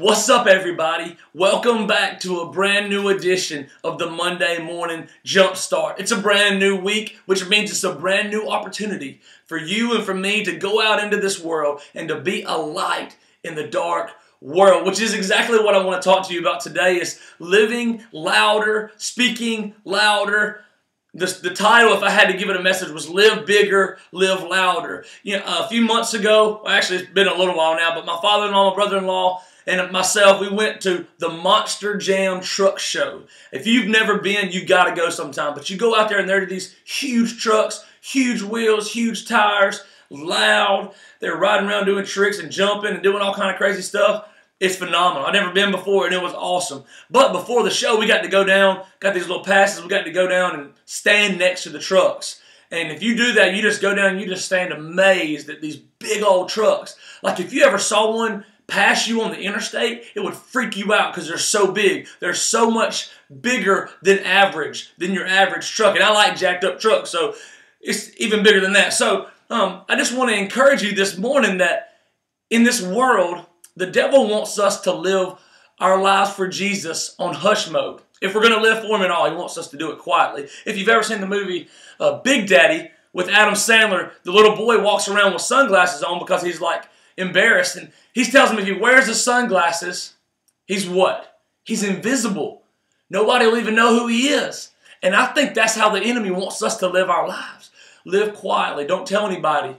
What's up, everybody? Welcome back to a brand new edition of the Monday Morning Jumpstart. It's a brand new week, which means it's a brand new opportunity for you and for me to go out into this world and to be a light in the dark world, which is exactly what I want to talk to you about today, is living louder, speaking louder. The title, if I had to give it a message, was Live Bigger, Live Louder. You know, a few months ago, well, actually it's been a little while now, but my father-in-law, my brother-in-law, and myself, we went to the Monster Jam Truck Show. If you've never been, you've got to go sometime. But you go out there and there are these huge trucks, huge wheels, huge tires, loud. They're riding around doing tricks and jumping and doing all kind of crazy stuff. It's phenomenal. I've never been before, and it was awesome. But before the show, we got to go down, got these little passes, we got to go down and stand next to the trucks. And if you do that, you just go down and you just stand amazed at these big old trucks. Like if you ever saw one pass you on the interstate, it would freak you out because they're so big. They're so much bigger than your average truck. And I like jacked up trucks, so it's even bigger than that. So I just want to encourage you this morning that in this world, the devil wants us to live our lives for Jesus on hush mode. If we're going to live for him at all, he wants us to do it quietly. If you've ever seen the movie Big Daddy with Adam Sandler, the little boy walks around with sunglasses on because he's like embarrassed. And he tells him if he wears the sunglasses, he's what? He's invisible. Nobody will even know who he is. And I think that's how the enemy wants us to live our lives. Live quietly. Don't tell anybody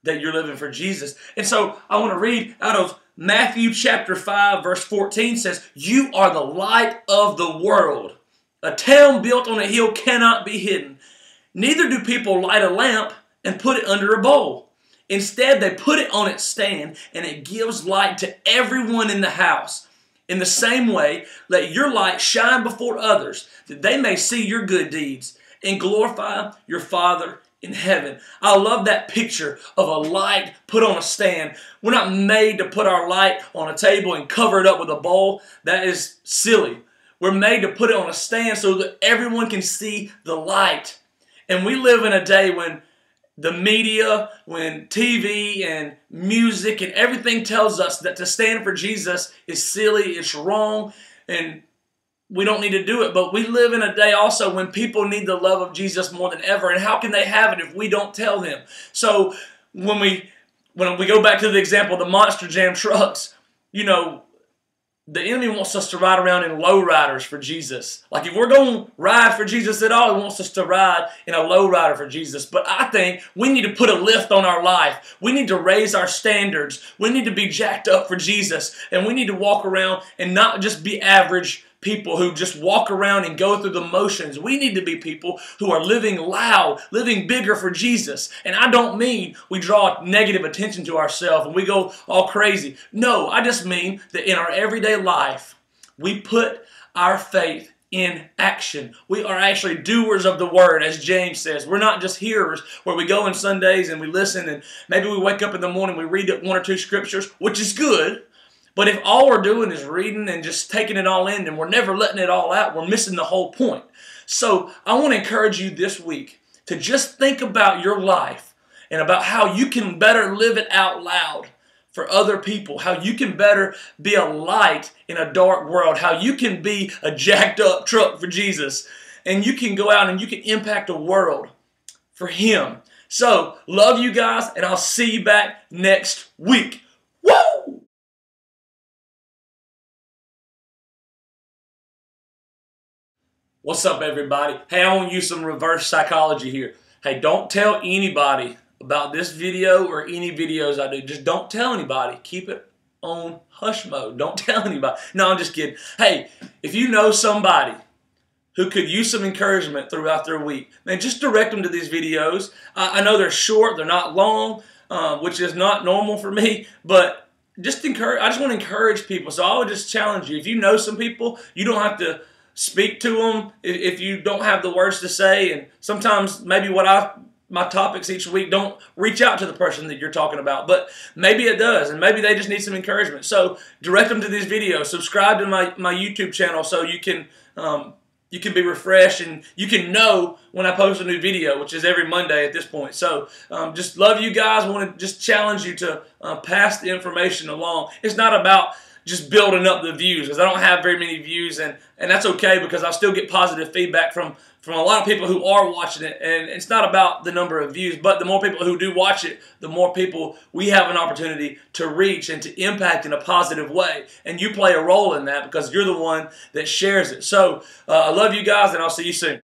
that you're living for Jesus. And so I want to read out of Matthew chapter 5, verse 14 says, "You are the light of the world. A town built on a hill cannot be hidden. Neither do people light a lamp and put it under a bowl. Instead, they put it on its stand, and it gives light to everyone in the house. In the same way, let your light shine before others, that they may see your good deeds and glorify your Father in heaven." I love that picture of a light put on a stand. We're not made to put our light on a table and cover it up with a bowl. That is silly. We're made to put it on a stand so that everyone can see the light. And we live in a day when the media, when TV and music and everything tells us that to stand for Jesus is silly, it's wrong, and we don't need to do it. But we live in a day also when people need the love of Jesus more than ever. And how can they have it if we don't tell them? So when we go back to the example of the Monster Jam trucks, you know, the enemy wants us to ride around in lowriders for Jesus. Like if we're going to ride for Jesus at all, he wants us to ride in a lowrider for Jesus. But I think we need to put a lift on our life. We need to raise our standards. We need to be jacked up for Jesus. And we need to walk around and not just be average people who just walk around and go through the motions. We need to be people who are living loud, living bigger for Jesus. And I don't mean we draw negative attention to ourselves and we go all crazy. No, I just mean that in our everyday life, we put our faith in action. We are actually doers of the word, as James says. We're not just hearers where we go on Sundays and we listen and maybe we wake up in the morning, we read one or two scriptures, which is good. But if all we're doing is reading and just taking it all in and we're never letting it all out, we're missing the whole point. So I want to encourage you this week to just think about your life and about how you can better live it out loud for other people, how you can better be a light in a dark world, how you can be a jacked up truck for Jesus, and you can go out and you can impact a world for Him. So love you guys, and I'll see you back next week. Woo! What's up, everybody? Hey, I want to use some reverse psychology here. Hey, don't tell anybody about this video or any videos I do. Just don't tell anybody. Keep it on hush mode. Don't tell anybody. No, I'm just kidding. Hey, if you know somebody who could use some encouragement throughout their week, man, just direct them to these videos. I know they're short. They're not long, which is not normal for me, but I just want to encourage people. So I would just challenge you. If you know some people, you don't have to speak to them if you don't have the words to say. And sometimes maybe my topics each week don't reach out to the person that you're talking about, but maybe it does, and maybe they just need some encouragement. So direct them to these videos. Subscribe to my YouTube channel so you can be refreshed and you can know when I post a new video, which is every Monday at this point. So just love you guys. I want to just challenge you to pass the information along. It's not about just building up the views, because I don't have very many views, and that's okay, because I still get positive feedback from a lot of people who are watching it. And it's not about the number of views, but the more people who do watch it, the more people we have an opportunity to reach and to impact in a positive way. And you play a role in that, because you're the one that shares it. So I love you guys, and I'll see you soon.